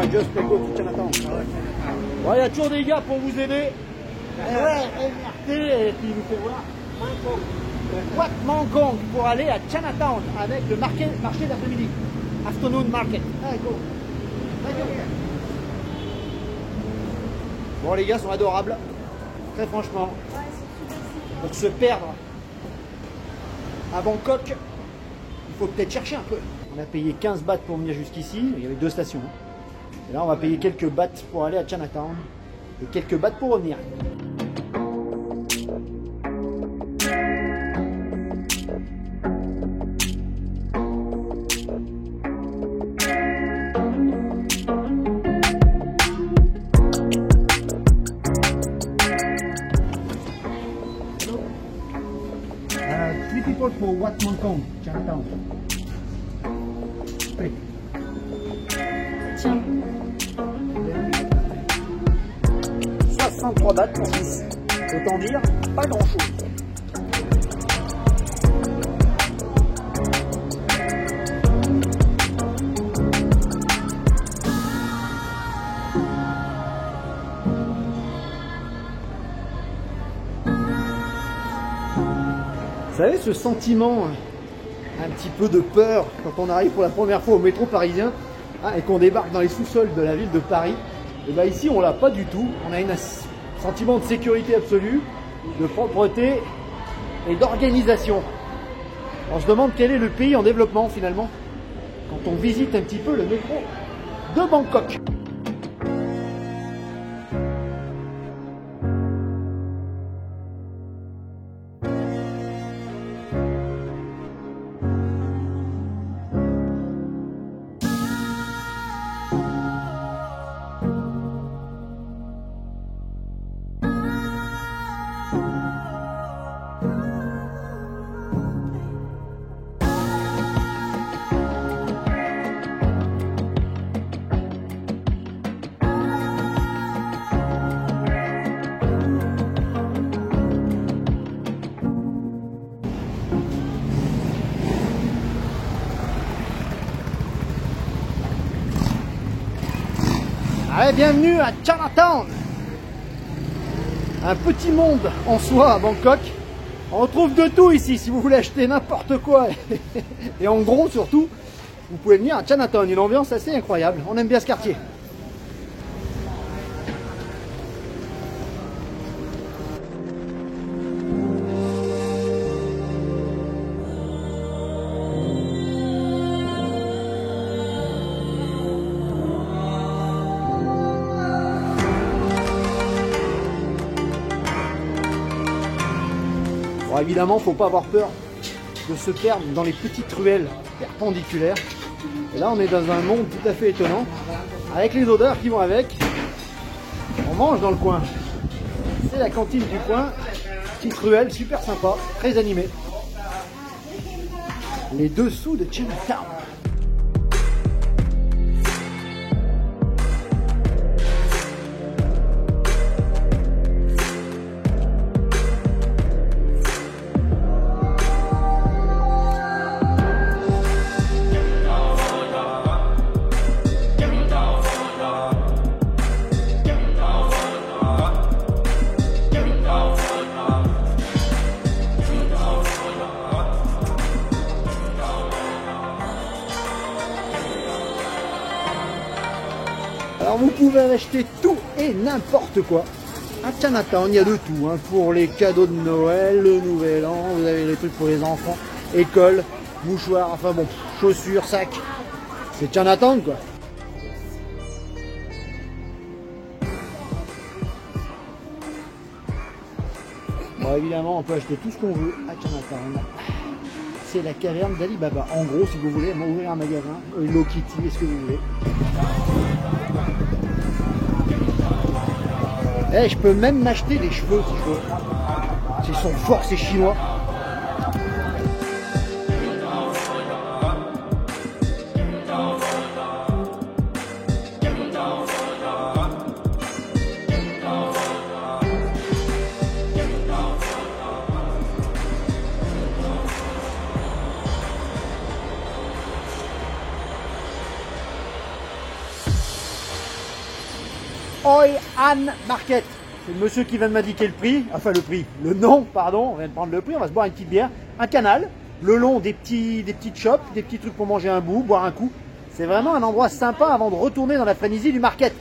I just go to Chinatown. Ouais, il y a toujours des gars pour vous aider. Ouais, MRT, et puis il nous fait voir Wat Mang Kong pour aller à Chinatown avec le marché d'après-midi. Afternoon market. Allez, go. Bon, les gars sont adorables. Très franchement. Pour se perdre à Bangkok, il faut peut-être chercher un peu. On a payé 15 bahts pour venir jusqu'ici. Il y avait 2 stations. Et là, on va payer quelques bahts pour aller à Chinatown. Et quelques bahts pour revenir. Three people for Wat Mang Kong, Chinatown. Pay. Tiens. 63 bahts pour 6. Autant dire, pas grand chose. Vous savez, ce sentiment un petit peu de peur quand on arrive pour la première fois au métro parisien et qu'on débarque dans les sous-sols de la ville de Paris, et bien ici on l'a pas du tout. On a un sentiment de sécurité absolue, de propreté et d'organisation. On se demande quel est le pays en développement finalement quand on visite un petit peu le métro de Bangkok. Allez, bienvenue à Chinatown. Un petit monde en soi à Bangkok. On trouve de tout ici si vous voulez acheter n'importe quoi. Et en gros surtout, vous pouvez venir à Chinatown. Une ambiance assez incroyable. On aime bien ce quartier. Bon, évidemment, faut pas avoir peur de se perdre dans les petites ruelles perpendiculaires. Et là, on est dans un monde tout à fait étonnant, avec les odeurs qui vont avec. On mange dans le coin. C'est la cantine du coin, petite ruelle, super sympa, très animée. Les dessous de Chinatown. Alors vous pouvez acheter tout et n'importe quoi. À Chinatown, il y a de tout, hein, pour les cadeaux de Noël, le Nouvel An, vous avez les trucs pour les enfants, école, mouchoirs, enfin bon, chaussures, sacs. C'est Chinatown quoi. Bon, évidemment, on peut acheter tout ce qu'on veut à Chinatown. C'est la caverne d'Ali Baba. En gros, si vous voulez ouvrir un magasin, Hello Kitty, est-ce que vous voulez. Eh, je peux même m'acheter des cheveux si je veux. S'ils sont forts, ces Chinois. Hoi An Market. C'est le monsieur qui vient de m'indiquer le prix, enfin le nom, pardon, on vient de prendre le prix, on va se boire une petite bière. Un canal, le long des petites shops, des petits trucs pour manger un bout, boire un coup. C'est vraiment un endroit sympa avant de retourner dans la frénésie du market.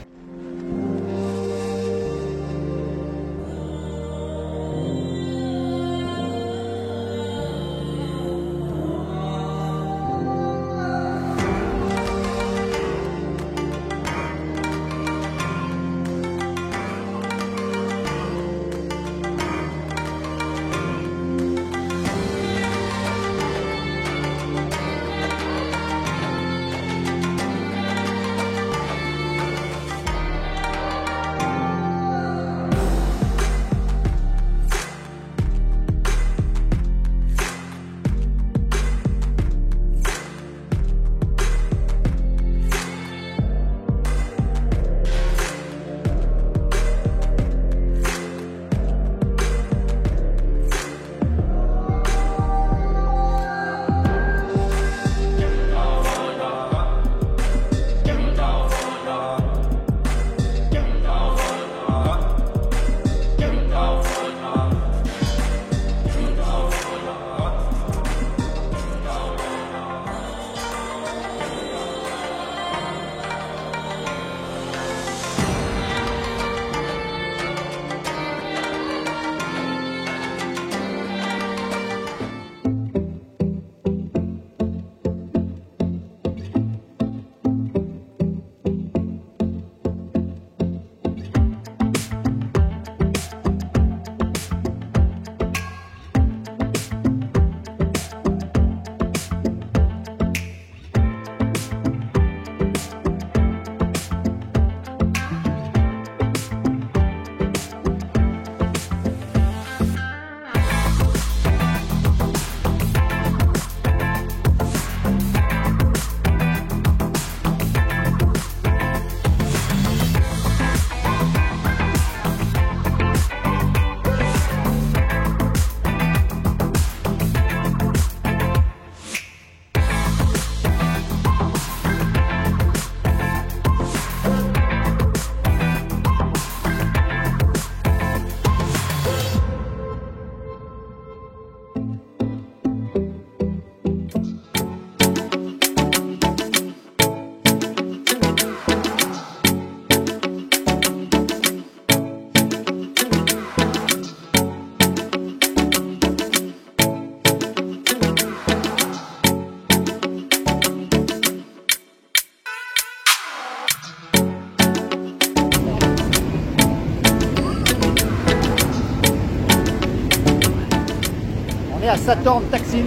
À Satorn, Taksim,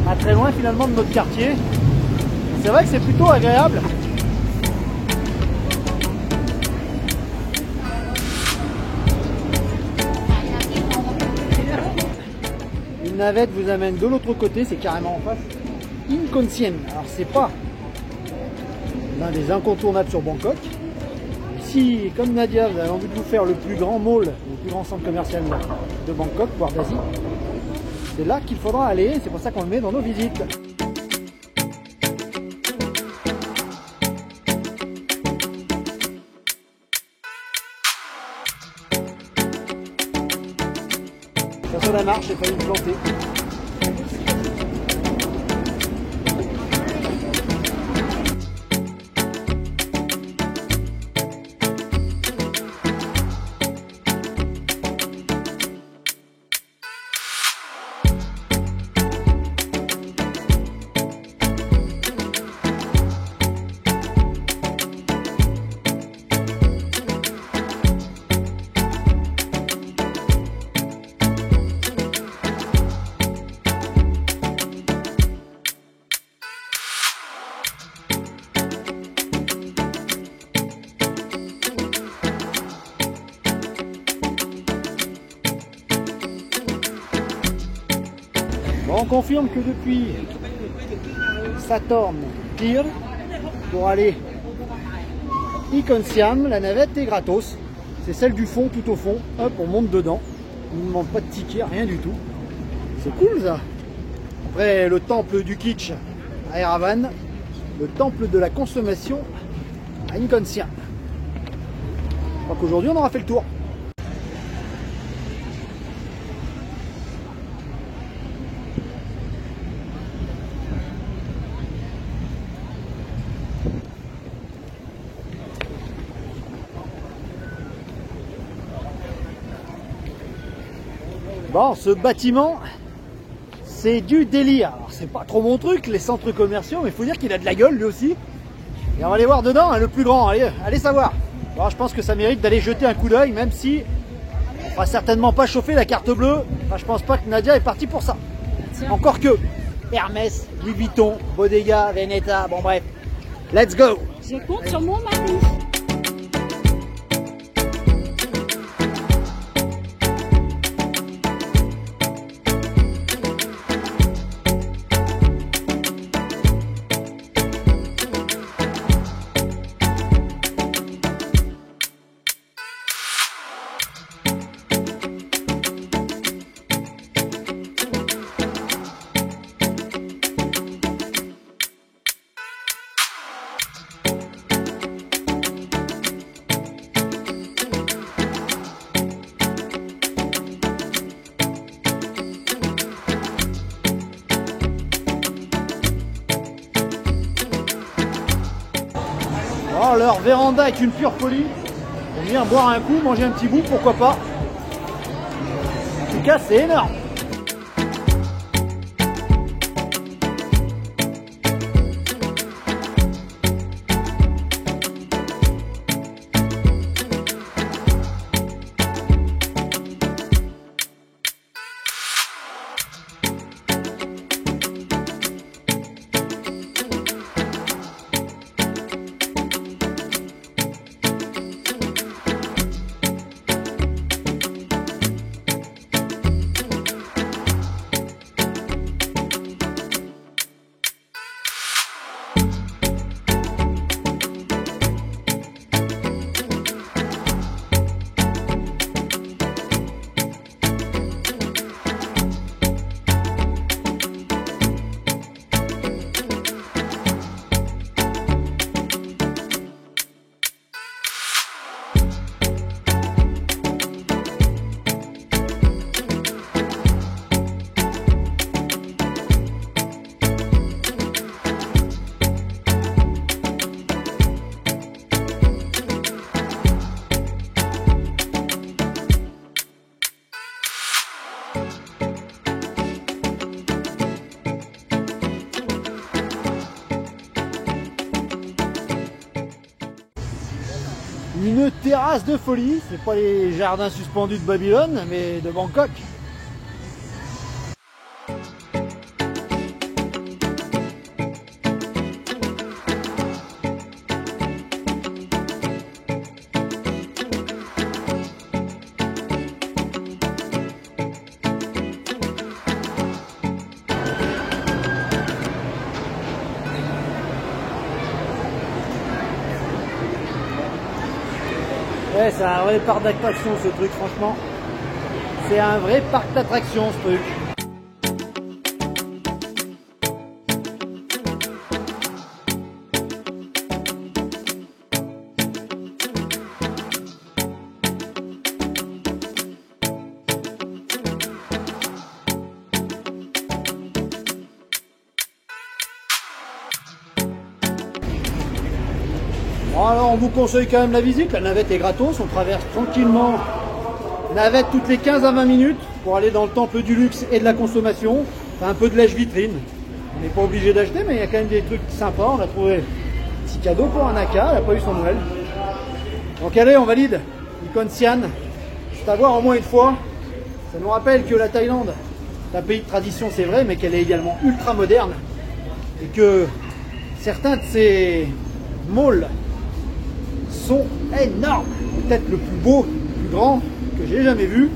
pas très loin finalement de notre quartier. C'est vrai que c'est plutôt agréable. Une navette vous amène de l'autre côté, c'est carrément en face. Incheon. Alors c'est pas l'un des incontournables sur Bangkok. Si, comme Nadia, vous avez envie de vous faire le plus grand mall, le plus grand centre commercial de Bangkok, voire d'Asie, c'est là qu'il faudra aller, c'est pour ça qu'on le met dans nos visites. Ça sur la marche, j'ai failli me planter. On confirme que depuis Satorn Pier, pour aller Incheon, la navette est gratos. C'est celle du fond, tout au fond. Hop, on monte dedans. On ne demande pas de ticket, rien du tout. C'est cool ça. Après le temple du kitsch à Eravan, le temple de la consommation à Incheon. crois qu'aujourd'hui on aura fait le tour. Bon, ce bâtiment, c'est du délire. Alors, c'est pas trop mon truc, les centres commerciaux, mais il faut dire qu'il a de la gueule lui aussi. Et on va aller voir dedans, hein, le plus grand, allez savoir. Alors, je pense que ça mérite d'aller jeter un coup d'œil, même si on fera certainement pas chauffer la carte bleue. Enfin, je pense pas que Nadia est partie pour ça. Encore que Hermès, Louis Vuitton, Bodega, Veneta, bon bref. Let's go. Je compte sur mon mari. Oh, leur véranda est une pure folie. On vient boire un coup, manger un petit bout, pourquoi pas. En tout cas, c'est énorme. Une terrasse de folie, c'est pas les jardins suspendus de Babylone, mais de Bangkok. Ouais, c'est un vrai parc d'attraction ce truc, franchement. C'est un vrai parc d'attraction ce truc. Bon, alors on vous conseille quand même la visite, la navette est gratos, on traverse tranquillement navette toutes les 15 à 20 minutes pour aller dans le temple du luxe et de la consommation. Enfin, un peu de lèche-vitrine, on n'est pas obligé d'acheter mais il y a quand même des trucs sympas, on a trouvé un petit cadeau pour un Aka, elle n'a pas eu son Noël. Donc allez, on valide, Icon Sian, c'est à voir au moins une fois. Ça nous rappelle que la Thaïlande est un pays de tradition, c'est vrai, mais qu'elle est également ultra moderne et que certains de ces malls sont énormes, peut-être le plus beau, le plus grand que j'ai jamais vu.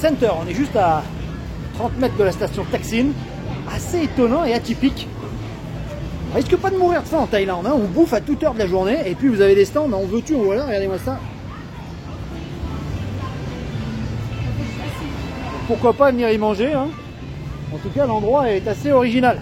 Center. On est juste à 30 mètres de la station Taksin. Assez étonnant et atypique. On risque pas de mourir de faim en Thaïlande, hein. On bouffe à toute heure de la journée et puis vous avez des stands, en veux-tu, en voilà, regardez-moi ça. Pourquoi pas venir y manger, hein. En tout cas l'endroit est assez original.